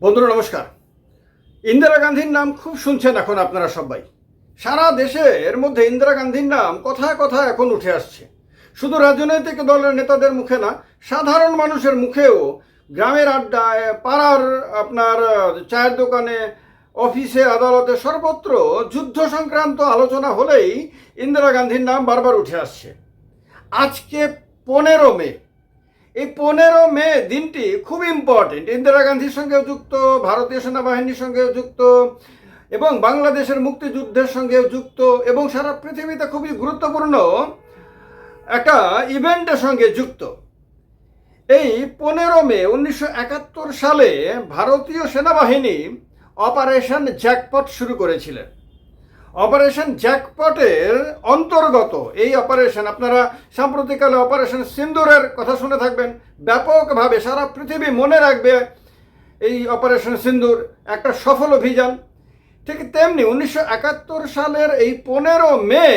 বন্ধুরা নমস্কার। ইন্দিরা গান্ধীর নাম খুব শুনছেন এখন আপনারা সবাই। সারা দেশের মধ্যে ইন্দিরা গান্ধীর নাম কথায় কথায় এখন উঠে আসছে। শুধু রাজনৈতিক দলের নেতাদের মুখে না, সাধারণ মানুষের মুখেও, গ্রামের আড্ডায়, পাড়ার আপনার চায়ের দোকানে, অফিসে, আদালতে, সর্বত্র যুদ্ধ সংক্রান্ত আলোচনা হলেই ইন্দিরা গান্ধীর নাম বারবার উঠে আসছে। আজকে 15 মে, এই 15 মে দিনটি খুব ইম্পর্টেন্ট। ইন্দিরা গান্ধীর সঙ্গেও যুক্ত, ভারতীয় সেনাবাহিনীর সঙ্গেও যুক্ত, এবং বাংলাদেশের মুক্তিযুদ্ধের সঙ্গেও যুক্ত, এবং সারা পৃথিবীতে খুবই গুরুত্বপূর্ণ একটা ইভেন্টের সঙ্গে যুক্ত। এই 15 মে 1971 সালে ভারতীয় সেনাবাহিনী অপারেশন জ্যাকপট শুরু করেছিলেন। অপারেশন জ্যাকপটের অন্তর্গত এই অপারেশন, আপনারা সাম্প্রতিককালে অপারেশন সিন্দুরের কথা শুনে থাকবেন। ব্যাপকভাবে সারা পৃথিবী মনে রাখবে এই অপারেশন সিন্দুর, একটা সফল অভিযান। ঠিক তেমনি 1971 সালের এই 15 মে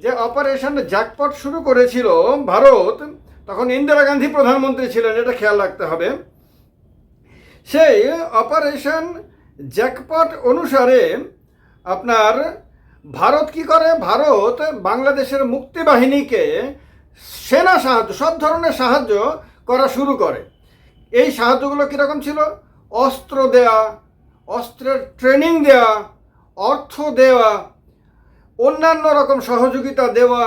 যে অপারেশন জ্যাকপট শুরু করেছিল ভারত, তখন ইন্দিরা গান্ধী প্রধানমন্ত্রী ছিলেন, এটা খেয়াল রাখতে হবে। সেই অপারেশন জ্যাকপট অনুসারে আপনার ভারত কি করে, ভারত বাংলাদেশের মুক্তি বাহিনীকে সেনা সাহায্য, সব ধরনের সাহায্য করা শুরু করে। এই সাহায্যগুলো কীরকম ছিল? অস্ত্র দেয়া, অস্ত্রের ট্রেনিং দেওয়া, অর্থ দেওয়া, অন্যান্য রকম সহযোগিতা দেওয়া,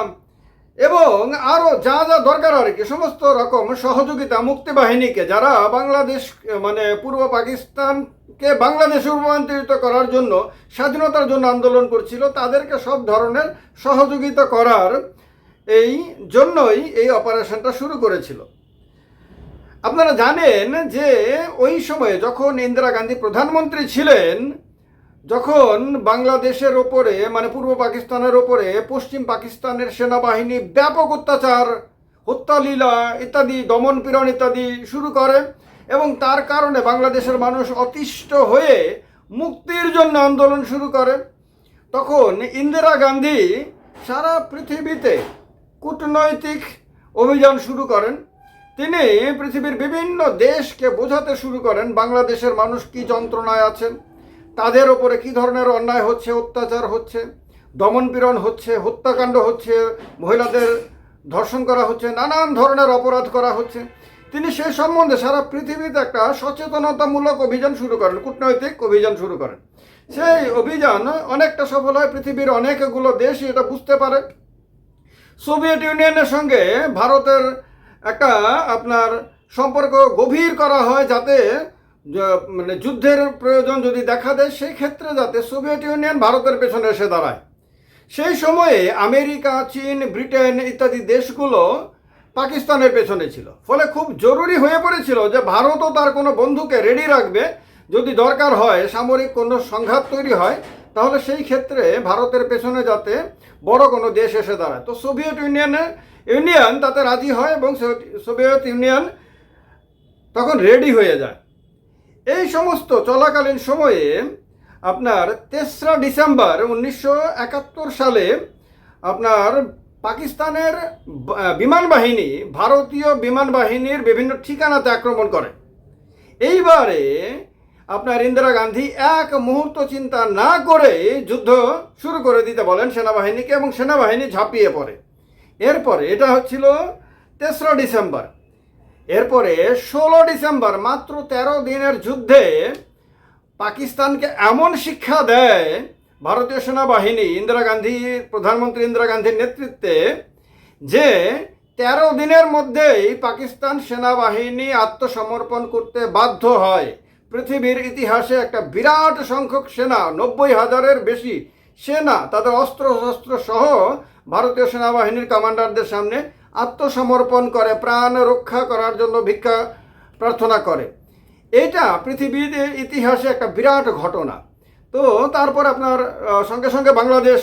এবং আরও যা যা দরকার আর কি, সমস্ত রকম সহযোগিতা মুক্তি বাহিনীকে, যারা বাংলাদেশ মানে পূর্ব পাকিস্তানকে বাংলাদেশে রূপান্তরিত করার জন্য, স্বাধীনতার জন্য আন্দোলন করছিল, তাদেরকে সব ধরনের সহযোগিতা করার এই জন্যই এই অপারেশনটা শুরু করেছিল। আপনারা জানেন যে ওই সময়ে যখন ইন্দিরা গান্ধী প্রধানমন্ত্রী ছিলেন, যখন বাংলাদেশের ওপরে মানে পূর্ব পাকিস্তানের ওপরে পশ্চিম পাকিস্তানের সেনাবাহিনী ব্যাপক অত্যাচার, হত্যালীলা ইত্যাদি, দমন পীড়ন ইত্যাদি শুরু করে, এবং তার কারণে বাংলাদেশের মানুষ অতিষ্ঠ হয়ে মুক্তির জন্য আন্দোলন শুরু করে, তখন ইন্দিরা গান্ধী সারা পৃথিবীতে কূটনৈতিক অভিযান শুরু করেন। তিনি পৃথিবীর বিভিন্ন দেশকে বোঝাতে শুরু করেন বাংলাদেশের মানুষ কি যন্ত্রণায় আছেন, তাদের ওপরে কী ধরনের অন্যায় হচ্ছে, অত্যাচার হচ্ছে, দমনপীড়ন হচ্ছে, হত্যাকাণ্ড হচ্ছে, মহিলাদের ধর্ষণ করা হচ্ছে, নানান ধরনের অপরাধ করা হচ্ছে। তিনি সেই সম্বন্ধে সারা পৃথিবীতে একটা সচেতনতামূলক অভিযান শুরু করেন, কূটনৈতিক অভিযান শুরু করেন। সেই অভিযান অনেকটা সফল হয়, পৃথিবীর অনেকগুলো দেশ এটা বুঝতে পারে। সোভিয়েত ইউনিয়নের সঙ্গে ভারতের একটা আপনার সম্পর্ক গভীর করা হয়, যাতে মানে যুদ্ধের প্রয়োজন যদি দেখা দেয়, সেই ক্ষেত্রে যাতে সোভিয়েত ইউনিয়ন ভারতের পেছনে এসে দাঁড়ায়। সেই সময়ে আমেরিকা, চীন, ব্রিটেন ইত্যাদি দেশগুলো পাকিস্তানের পেছনে ছিল। ফলে খুব জরুরি হয়ে পড়েছিল যে ভারতও তার কোনো বন্ধুকে রেডি রাখবে, যদি দরকার হয় সামরিক কোনো সংঘাত তৈরি হয়, তাহলে সেই ক্ষেত্রে ভারতের পেছনে যাতে বড় কোনো দেশ এসে দাঁড়ায়। তো সোভিয়েত ইউনিয়ন তাতে রাজি হয়, এবং সোভিয়েত ইউনিয়ন তখন রেডি হয়ে যায়। এই সমস্ত চলাকালীন সময়ে আপনার 3রা ডিসেম্বর 1971 সালে আপনার পাকিস্তানের বিমান বাহিনী ভারতীয় বিমান বাহিনীর বিভিন্ন ঠিকানাতে আক্রমণ করে। এইবারে আপনার ইন্দিরা গান্ধী এক মুহূর্ত চিন্তা না করে যুদ্ধ শুরু করে দিতে বলেন সেনাবাহিনীকে, এবং সেনাবাহিনী ঝাঁপিয়ে পড়ে। এরপরে এটা হচ্ছিল 3রা ডিসেম্বর। এরপরে 16 ডিসেম্বর, মাত্র 13 দিনের যুদ্ধে পাকিস্তানকে এমন শিক্ষা দেয় ভারতীয় সেনাবাহিনী প্রধানমন্ত্রী ইন্দিরা গান্ধীর নেতৃত্বে, যে 13 দিনের মধ্যেই পাকিস্তান সেনাবাহিনী আত্মসমর্পণ করতে বাধ্য হয়। পৃথিবীর ইতিহাসে একটা বিরাট সংখ্যক সেনা, 90,000-এর বেশি সেনা, তাদের অস্ত্রশস্ত্র সহ ভারতীয় সেনাবাহিনীর কমান্ডারদের সামনে আত্মসমর্পণ করে, প্রাণ রক্ষা করার জন্য ভিক্ষা প্রার্থনা করে। এটা পৃথিবীর ইতিহাসে একটা বিরাট ঘটনা। তো তারপর আপনার সঙ্গে সঙ্গে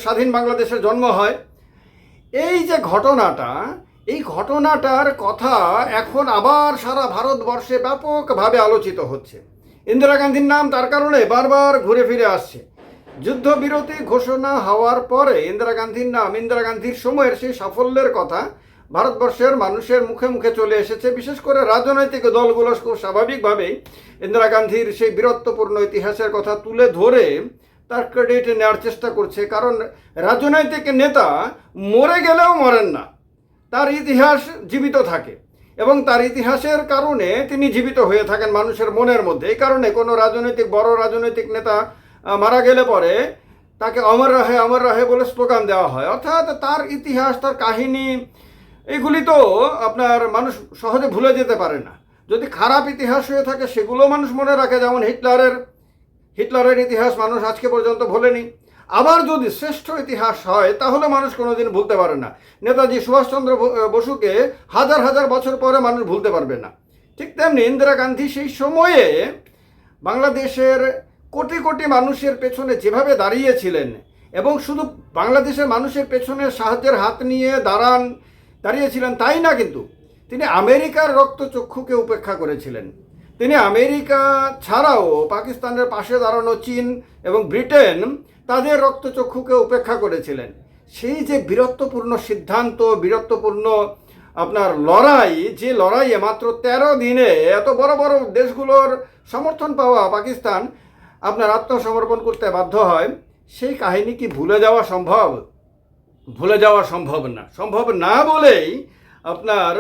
স্বাধীন বাংলাদেশের জন্ম হয়। এই যে ঘটনাটা, এই ঘটনাটার কথা এখন আবার সারা ভারতবর্ষে ব্যাপকভাবে আলোচিত হচ্ছে। ইন্দিরা গান্ধীর নাম তার কারণে বারবার ঘুরে ফিরে আসছে। যুদ্ধবিরতি ঘোষণা হওয়ার পরে ইন্দিরা গান্ধীর নাম, ইন্দিরা গান্ধীর সময়ের সেই সাফল্যের কথা ভারতবর্ষের মানুষের মুখে মুখে চলে এসেছে। বিশেষ করে রাজনৈতিক দলগুলো খুব স্বাভাবিকভাবেই ইন্দিরা গান্ধীর সেই বীরত্বপূর্ণ ইতিহাসের কথা তুলে ধরে তার ক্রেডিট নেওয়ার চেষ্টা করছে। কারণ রাজনৈতিক নেতা মরে গেলেও মরেন না, তার ইতিহাস জীবিত থাকে এবং তার ইতিহাসের কারণে তিনি জীবিত হয়ে থাকেন মানুষের মনের মধ্যে। এই কারণে কোনো বড় রাজনৈতিক নেতা মারা গেলে পরে তাকে অমর রহে বলে স্লোগান দেওয়া হয়। অর্থাৎ তার ইতিহাস, তার কাহিনী, এগুলি তো আপনার মানুষ সহজে ভুলে যেতে পারে না। যদি খারাপ ইতিহাস হয়ে থাকে সেগুলো মানুষ মনে রাখে, যেমন হিটলারের ইতিহাস মানুষ আজকে পর্যন্ত ভোলেনি। আবার যদি শ্রেষ্ঠ ইতিহাস হয় তাহলে মানুষ কোনোদিন ভুলতে পারে না। নেতাজি সুভাষচন্দ্র বসুকে হাজার হাজার বছর পরে মানুষ ভুলতে পারবে না। ঠিক তেমনি ইন্দিরা গান্ধী সেই সময়ে বাংলাদেশের কোটি কোটি মানুষের পেছনে যেভাবে দাঁড়িয়েছিলেন, এবং শুধু বাংলাদেশের মানুষের পেছনে সাহায্যের হাত নিয়ে দাঁড়িয়েছিলেন তাই না, কিন্তু তিনি আমেরিকার রক্তচক্ষুকে উপেক্ষা করেছিলেন। তিনি আমেরিকা ছাড়াও পাকিস্তানের পাশে দাঁড়ানো চীন এবং ব্রিটেন তাদের রক্তচক্ষুকে উপেক্ষা করেছিলেন। সেই যে বীরত্বপূর্ণ সিদ্ধান্ত, বীরত্বপূর্ণ আপনার লড়াই, যে লড়াইয়ে মাত্র 13 দিনে এত বড় বড় দেশগুলোর সমর্থন পাওয়া পাকিস্তান আপনার আত্মসমর্পণ করতে বাধ্য হয়, সেই কাহিনী কি ভুলে যাওয়া সম্ভব? ভুলে যাওয়া সম্ভব না বলেই আপনার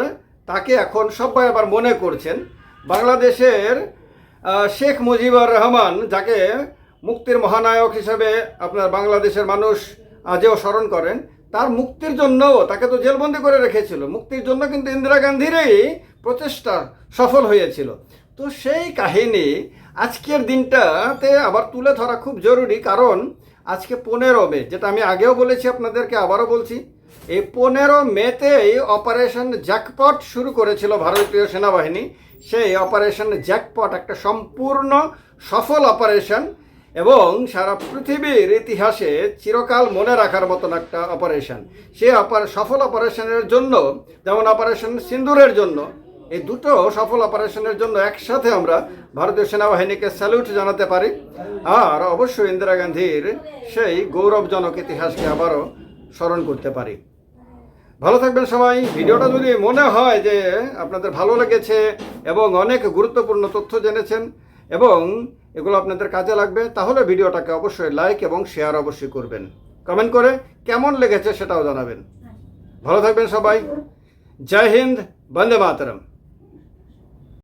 তাকে এখন সবাই আবার মনে করছেন। বাংলাদেশের শেখ মুজিবুর রহমান, যাকে মুক্তির মহানায়ক হিসেবে আপনার বাংলাদেশের মানুষ আজও স্মরণ করেন, তার মুক্তির জন্য তাকে তো জেলবন্দি করে রেখেছিল। মুক্তির জন্য কিন্তু ইন্দিরা গান্ধীরই প্রচেষ্টা সফল হয়েছিল। তো সেই কাহিনী আজকের দিনটাতে আবার তুলে ধরা খুব জরুরি। কারণ আজকে 15 মে, যেটা আমি আগেও বলেছি আপনাদেরকে, আবারও বলছি, এই 15 মেতেই অপারেশন জ্যাকপট শুরু করেছিল ভারতীয় সেনাবাহিনী। সেই অপারেশন জ্যাকপট একটা সম্পূর্ণ সফল অপারেশন এবং সারা পৃথিবীর ইতিহাসে চিরকাল মনে রাখার মতন একটা অপারেশন। সেই সফল অপারেশনের জন্য, যেমন অপারেশন সিন্দুরের জন্য, এই দুটো সফল অপারেশনের জন্য একসাথে আমরা ভারতীয় সেনাবাহিনীকে স্যালুট জানাতে পারি। আর অবশ্যই ইন্দিরা গান্ধীর সেই গৌরবজনক ইতিহাসকে আবারও স্মরণ করতে পারি। ভালো থাকবেন সবাই। ভিডিওটা যদি মনে হয় যে আপনাদের ভালো লেগেছে এবং অনেক গুরুত্বপূর্ণ তথ্য জেনেছেন এবং এগুলো আপনাদের কাজে লাগবে, তাহলে ভিডিওটাকে অবশ্যই লাইক এবং শেয়ার অবশ্যই করবেন। কমেন্ট করে কেমন লেগেছে সেটাও জানাবেন। ভালো থাকবেন সবাই। জয় হিন্দ, বন্দে মাতরম।